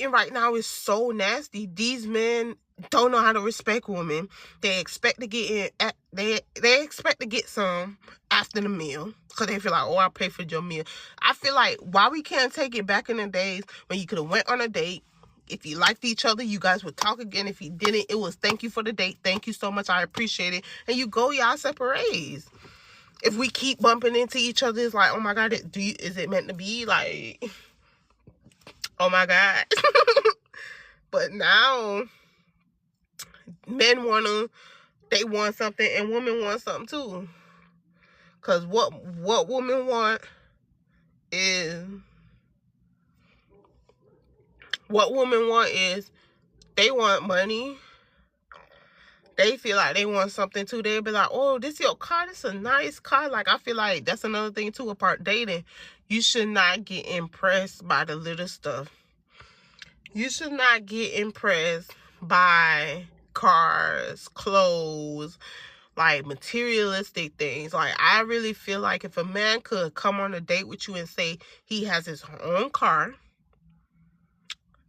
dating right now is so nasty. These men don't know how to respect women. They expect to get in. They expect to get some after the meal because they feel like, oh, I pay for your meal. I feel like why we can't take it back in the days when you could have went on a date. If you liked each other, you guys would talk again. If you didn't, it was thank you for the date. Thank you so much. I appreciate it. And you go y'all separate ways. If we keep bumping into each other, it's like, oh my God, is it meant to be? Like, oh my God. But now, men they want something and women want something too. Because what women want is, they want money. They feel like they want something too. They'll be like, oh, this your car? This a nice car. Like, I feel like that's another thing too apart dating. You should not get impressed by the little stuff. You should not get impressed by cars, clothes, like materialistic things. Like, I really feel like if a man could come on a date with you and say he has his own car,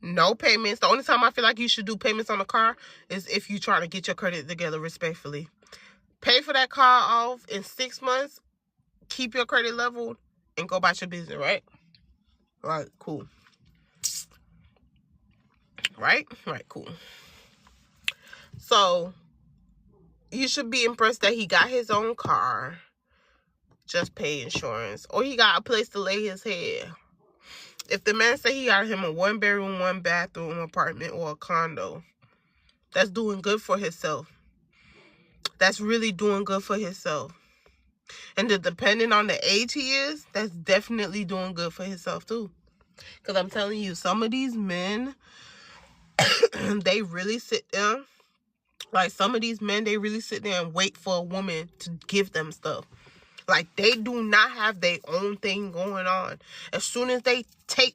no payments. The only time I feel like you should do payments on a car is if you try to get your credit together respectfully. Pay for that car off in 6 months, keep your credit leveled, and go about your business, right? Right, cool. Right, cool. So, you should be impressed that he got his own car, just pay insurance, or he got a place to lay his head. If the man say he got him a 1-bedroom, 1-bathroom apartment or a condo, that's doing good for himself. That's really doing good for himself. And depending on the age he is, that's definitely doing good for himself too. Because I'm telling you, some of these men, they really sit there. Like, some of these men, they really sit there and wait for a woman to give them stuff. Like, they do not have their own thing going on. As soon as they think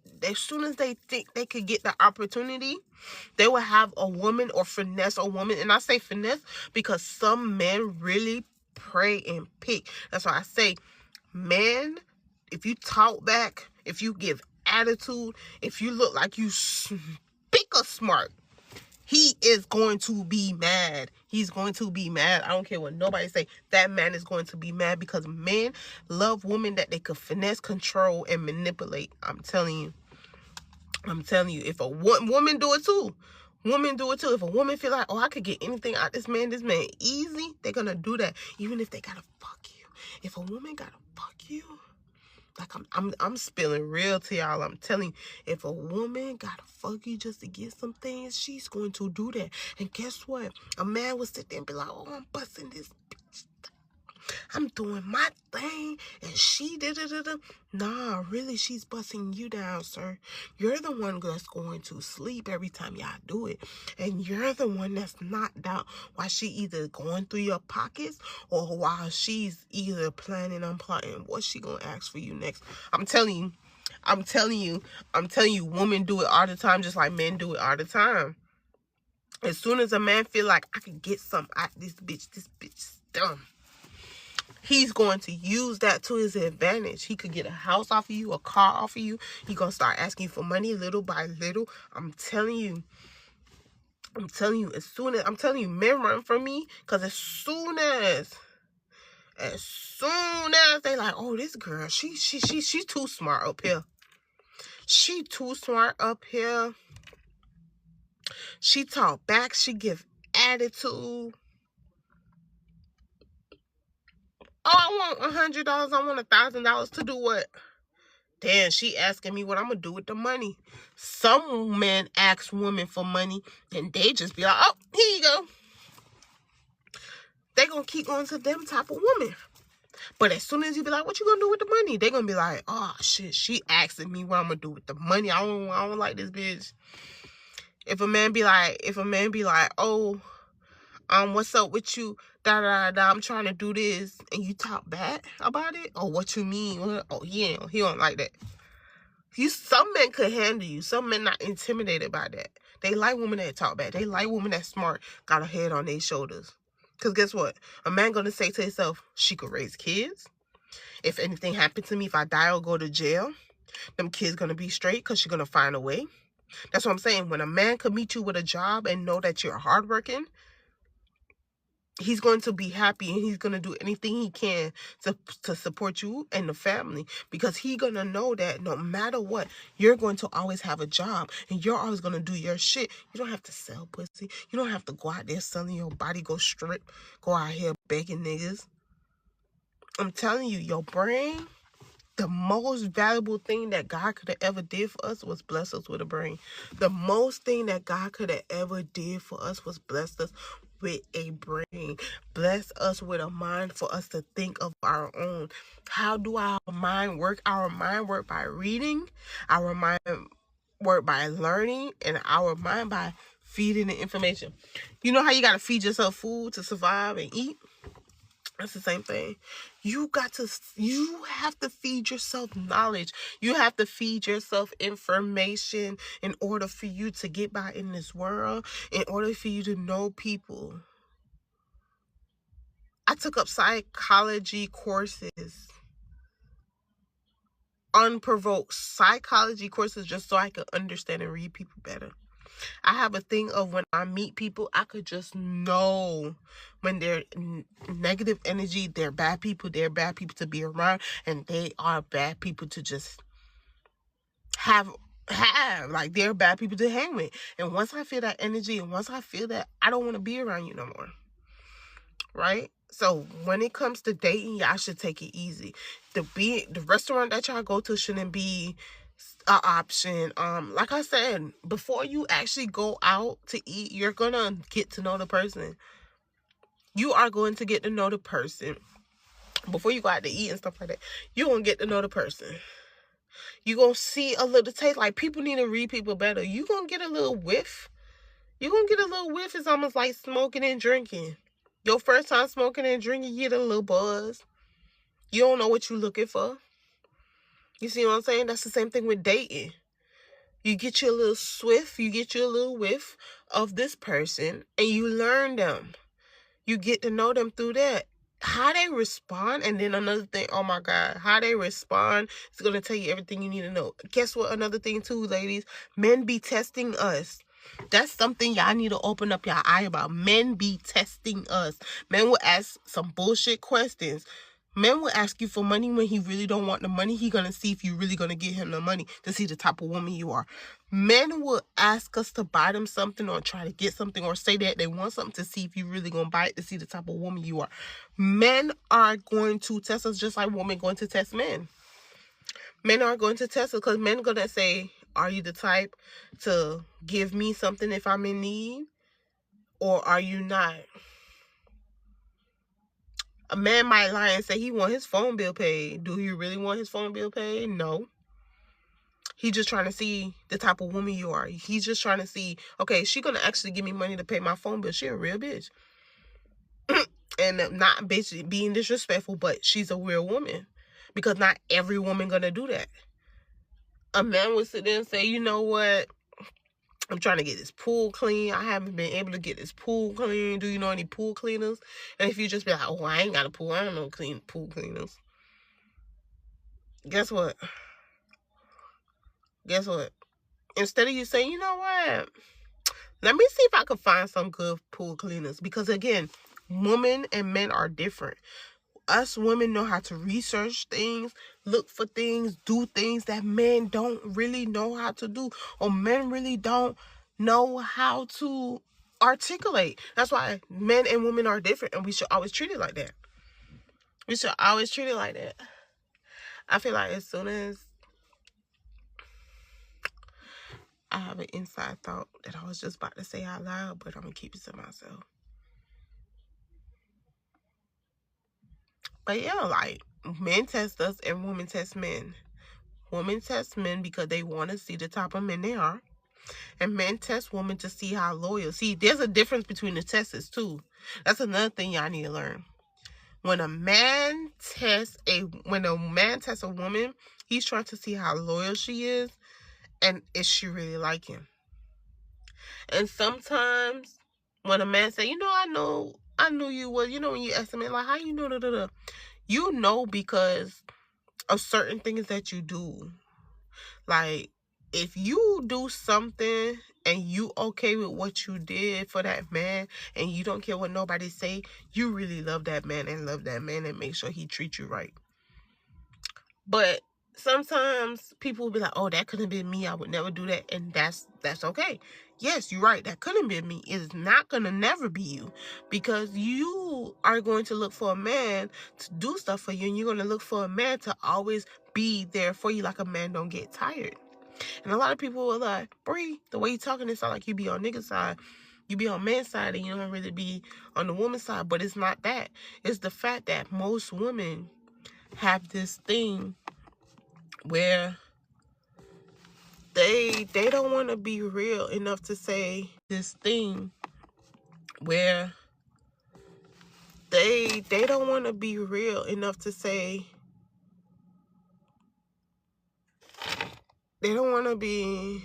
they could get the opportunity, they will have a woman or finesse a woman. And I say finesse because some men really pray and pick. That's why I say, men, if you talk back, if you give attitude, if you look like you speaker smart, he is going to be mad. He's going to be mad. I don't care what nobody say. That man is going to be mad because men love women that they could finesse, control, and manipulate. I'm telling you. If a woman do it too. If a woman feel like, oh, I could get anything out this man easy, they're going to do that. Even if they got to fuck you. If a woman got to fuck you, like, I'm spilling real to y'all. I'm telling you, if a woman gotta fuck you just to get some things, she's going to do that. And guess what? A man will sit there and be like, oh, I'm busting this bitch. I'm doing my thing. And she da-da-da-da. Nah, really, she's busting you down, sir. You're the one that's going to sleep every time y'all do it. And you're the one that's knocked out while she either going through your pockets or while she's either planning on plotting what she gonna ask for you next. I'm telling you, women do it all the time, just like men do it all the time. As soon as a man feel like I can get some out this bitch is dumb, he's going to use that to his advantage. He could get a house off of you, a car off of you. He gonna start asking you for money little by little. I'm telling you, men run from me because as soon as they like, oh, this girl, she's too smart up here. She too smart up here. She talk back. She give attitude. Oh, I want $100. I want $1,000 to do what? Damn, she asking me what I'm going to do with the money. Some men ask women for money and they just be like, oh, here you go. They going to keep going to them type of woman. But as soon as you be like, what you going to do with the money? They going to be like, oh, shit, she asking me what I'm going to do with the money. I don't like this bitch. If a man be like, oh, what's up with you? I'm trying to do this, and you talk bad about it. Oh, what you mean? Oh, he don't like that. Some men could handle you. Some men not intimidated by that. They like women that talk bad. They like women that smart, got a head on their shoulders. Because guess what? A man gonna say to himself, she could raise kids. If anything happened to me, if I die or go to jail, them kids gonna be straight because she's gonna find a way. That's what I'm saying. When a man could meet you with a job and know that you're hardworking, he's going to be happy and he's going to do anything he can to support you and the family, because he's going to know that no matter what, you're going to always have a job and you're always going to do your shit. You don't have to sell pussy. You don't have to go out there selling your body, go strip, go out here begging niggas. I'm telling you, your brain, the most valuable thing that God could have ever did for us was bless us with a brain. The most thing that God could have ever did for us was bless us with a brain. Bless us with a mind for us to think of our own. How do our mind work? Our mind work by reading. Our mind work by learning. And our mind by feeding the information. You know how you got to feed yourself food to survive and eat? That's the same thing. You have to feed yourself knowledge. You have to feed yourself information in order for you to get by in this world, in order for you to know people. I took up psychology courses, unprovoked psychology courses, just so I could understand and read people better. I have a thing of when I meet people, I could just know when they're negative energy, they're bad people to be around, and they are bad people to just have, like they're bad people to hang with. And once I feel that energy, and once I feel that, I don't want to be around you no more. Right? So when it comes to dating, y'all should take it easy. The restaurant that y'all go to shouldn't be an option. Like I said, before you actually go out to eat, you're gonna get to know the person. You are going to get to know the person before you go out to eat and stuff like that. You're gonna get to know the person. You're gonna see a little taste. Like, people need to read people better. You're gonna get a little whiff. You're gonna get a little whiff. It's almost like smoking and drinking. Your first time smoking and drinking, you get a little buzz. You don't know what you're looking for. You see what I'm saying? That's the same thing with dating. You get you a little swift, you get you a little whiff of this person, and you learn them. You get to know them through that. How they respond, and then another thing, oh my God, how they respond is going to tell you everything you need to know. Guess what? Another thing too, ladies, men be testing us. That's something y'all need to open up your eye about. Men be testing us. Men will ask some bullshit questions. Men will ask you for money when he really don't want the money. He gonna see if you really gonna get him the money to see the type of woman you are. Men will ask us to buy them something or try to get something or say that they want something to see if you really gonna buy it, to see the type of woman you are. Men are going to test us just like women going to test men. Men are going to test us because men are gonna say, are you the type to give me something if I'm in need, or are you not? A man might lie and say he want his phone bill paid. Do he really want his phone bill paid? No. He's just trying to see the type of woman you are. He's just trying to see, okay, she gonna actually give me money to pay my phone bill. She a real bitch. And not bitch being disrespectful, but she's a real woman. Because not every woman gonna do that. A man would sit there and say, you know what? I'm trying to get this pool clean. I haven't been able to get this pool clean. Do you know any pool cleaners? And if you just be like, oh, I ain't got a pool. I don't know clean pool cleaners. Guess what? Guess what? Instead of you saying, you know what? Let me see if I can find some good pool cleaners. Because again, women and men are different. Us women know how to research things, look for things, do things that men don't really know how to do, or men really don't know how to articulate. That's why men and women are different, and we should always treat it like that. We should always treat it like that. I feel like as soon as I have an inside thought that I was just about to say out loud, but I'm going to keep it to myself. But yeah, like, men test us and women test men. Women test men because they want to see the type of men they are. And men test women to see how loyal. See, there's a difference between the tests too. That's another thing y'all need to learn. When a man tests a woman, he's trying to see how loyal she is and is she really like him. And sometimes when a man say, you know, I knew you was, you know, when you ask a man like, how you know, you know, because of certain things that you do. Like, if you do something and you okay with what you did for that man and you don't care what nobody say, you really love that man and make sure he treats you right. But sometimes people will be like, oh, that could have been me, I would never do that. And that's okay. Yes, you're right, that couldn't be me. It's not gonna never be you, because you are going to look for a man to do stuff for you, and you're gonna look for a man to always be there for you, like a man don't get tired. And a lot of people are like, Bree, the way you talking, it sound like you be on nigga side. You be on man's side and you don't really be on the woman's side. But it's not that. It's the fact that most women have this thing where they don't want to be real enough to say this thing where they don't want to be real enough to say they don't want to be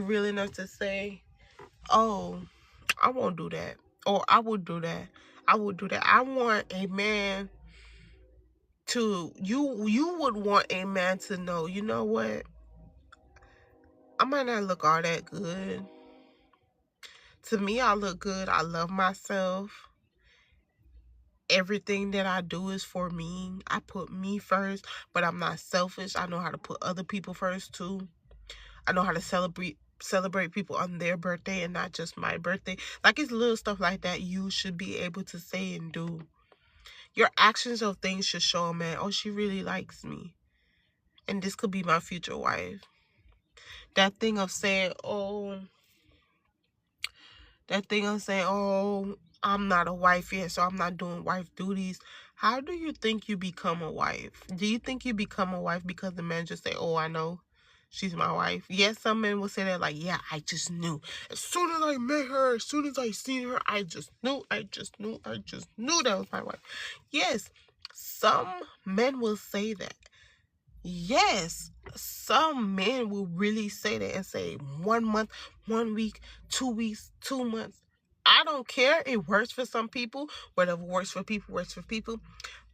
real enough to say, oh, I won't do that, or I would do that. I would do that. I want a man to, you would want a man to know, you know what, I might not look all that good. To me, I look good. I love myself. Everything that I do is for me. I put me first, but I'm not selfish. I know how to put other people first too. I know how to celebrate people on their birthday and not just my birthday. Like, it's little stuff like that you should be able to say and do. Your actions of things should show a man, oh, she really likes me, and this could be my future wife. That thing of saying, oh, I'm not a wife yet, so I'm not doing wife duties. How do you think you become a wife? Do you think you become a wife because the man just say, oh, I know she's my wife? Yes, some men will say that, like, yeah, I just knew. As soon as I met her, as soon as I seen her, I just knew that was my wife. Yes, some men will say that. Yes, some men will really say that and say 1 month, 1 week, 2 weeks, 2 months. I don't care. It works for some people. Whatever works for people, works for people.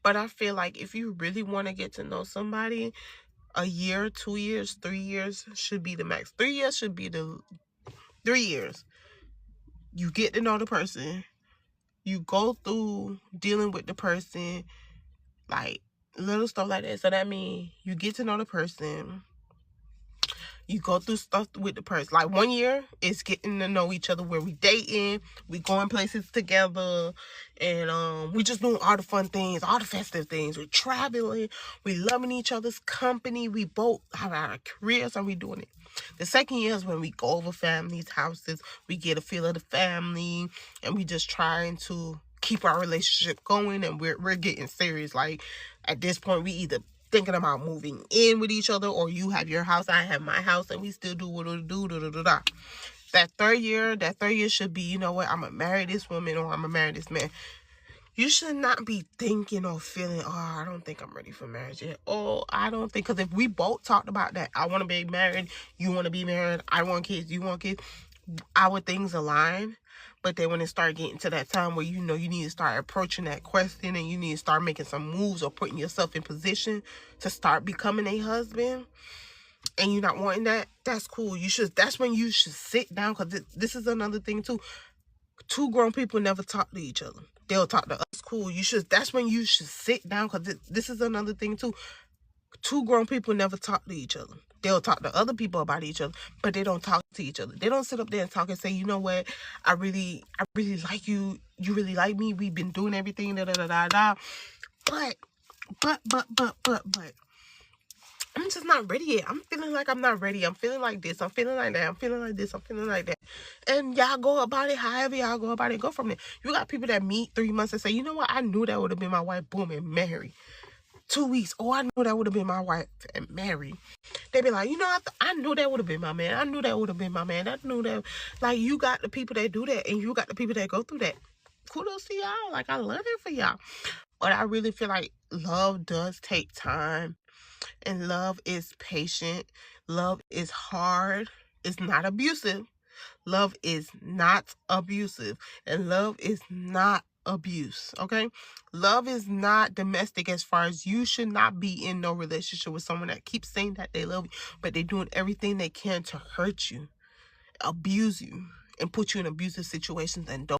But I feel like if you really want to get to know somebody, a year, 2 years, 3 years should be the max. 3 years should be the 3 years. You get to know the person. You go through dealing with the person, like little stuff like that. So that means you get to know the person. You go through stuff with the person. Like 1 year is getting to know each other, where we dating, we going places together, and we just doing all the fun things, all the festive things. We're traveling, we loving each other's company. We both have our careers and we doing it. The second year is when we go over families' houses, we get a feel of the family, and we just trying to keep our relationship going, and we're getting serious. Like, at this point, we either thinking about moving in with each other, or you have your house, I have my house, and we still do what we do. That third year should be, you know what, I'm gonna marry this woman, or I'm gonna marry this man. You should not be thinking or feeling, oh, I don't think I'm ready for marriage yet. Oh, I don't think, because if we both talked about that, I want to be married, you want to be married, I want kids, you want kids, our things align. But then when it start getting to that time where you know you need to start approaching that question, and you need to start making some moves or putting yourself in position to start becoming a husband, and you're not wanting that, that's cool. That's when you should sit down, because this is another thing too. Two grown people never talk to each other. They'll talk to us. Cool. That's when you should sit down, because this is another thing too. Two grown people never talk to each other. They'll talk to other people about each other, but they don't talk to each other. They don't sit up there and talk and say, you know what, I really like you. You really like me. We've been doing everything, But I'm just not ready yet. I'm feeling like I'm not ready. I'm feeling like this. I'm feeling like that. I'm feeling like this. I'm feeling like that. And y'all go about it however y'all go about it. Go from there. You got people that meet 3 months and say, you know what, I knew that would have been my wife. Boom, and marry. 2 weeks. Oh, I knew that would have been my wife, and marry. They be like, you know, I knew that would have been my man. I knew that would have been my man. I knew that. Like, you got the people that do that, and you got the people that go through that. Kudos to y'all. Like, I love it for y'all. But I really feel like love does take time, and love is patient. Love is hard. It's not abusive. Love is not abusive, and love is not abuse. Okay, love is not domestic, as far as you should not be in no relationship with someone that keeps saying that they love you, but they're doing everything they can to hurt you, abuse you, and put you in abusive situations and don't